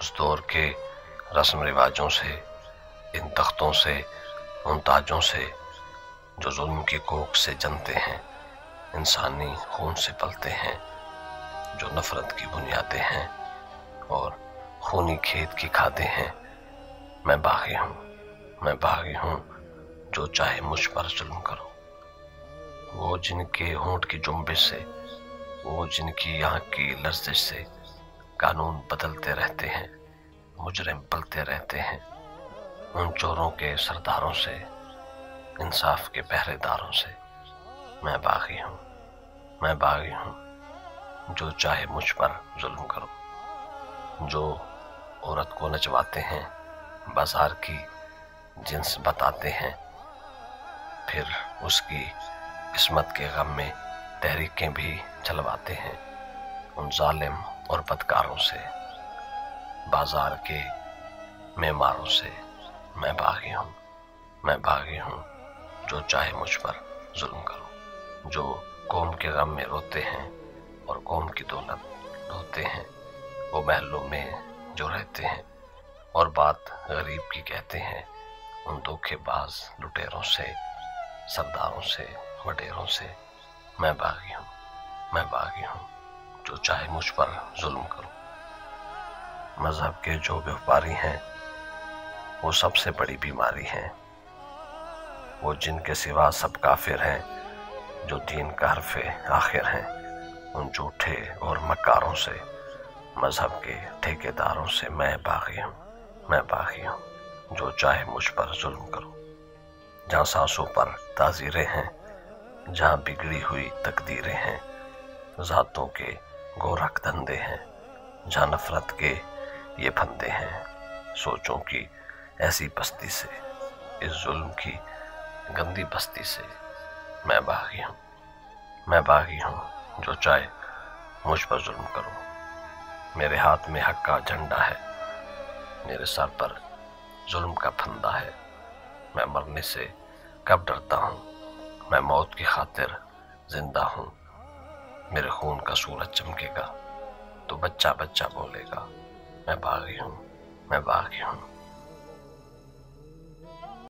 उस दौर के रस्म रिवाजों से, इन तख्तों से, उन ताजों से जो जुल्म की कोख से जनते हैं, इंसानी खून से पलते हैं, जो नफरत की बुनियादें हैं और खूनी खेत की खाते हैं। मैं बागी हूँ, मैं बागी हूँ, जो चाहे मुझ पर जुल्म करो। वो जिनके होंठ की जुम्बिश से, वो जिनकी आँख की लर्जिश से कानून बदलते रहते हैं, मुजरिम पलते रहते हैं, उन चोरों के सरदारों से, इंसाफ के पहरेदारों से मैं बागी हूँ, मैं बागी हूँ, जो चाहे मुझ पर जुल्म करो। जो औरत को नचवाते हैं, बाजार की जिन्स बताते हैं, फिर उसकी किस्मत के गम में तहरीकें भी चलवाते हैं, उन जालिम और बदकारों से, बाजार के मेमारों से मैं बागी हूँ, मैं बागी हूँ, जो चाहे मुझ पर जुल्म करो। जो कौम के गम में रोते हैं और कौम की दौलत ढोते हैं, वो महलों में जो रहते हैं और बात गरीब की कहते हैं, उन धोखेबाज लुटेरों से, सरदारों से, वडेरों से मैं बागी हूँ, मैं बागी हूँ, जो चाहे मुझ पर जुल्म करो। मजहब के जो व्यापारी हैं वो सबसे बड़ी बीमारी हैं, वो जिनके सिवा सब काफिर हैं, जो दीन का हरफे आखिर हैं, उन झूठे और मकारों से, मजहब के ठेकेदारों से मैं बागी हूँ, मैं बागी हूँ, जो चाहे मुझ पर जुल्म करो। जहाँ सांसों पर ताज़ीरें हैं, जहाँ बिगड़ी हुई तकदीरें हैं, ज़ातों के गोरख धंधे हैं, जहाँ नफरत के ये फंदे हैं, सोचों की ऐसी बस्ती से, इस जुल्म की गंदी बस्ती से मैं बागी हूँ, मैं बागी हूँ, जो चाहे मुझ पर जुल्म करो। मेरे हाथ में हक का झंडा है, मेरे सर पर जुल्म का फंदा है। मैं मरने से कब डरता हूँ, मैं मौत की खातिर जिंदा हूँ। मेरे खून का सूरज चमकेगा तो बच्चा बच्चा बोलेगा, मैं बागी हूँ, मैं बागी हूँ।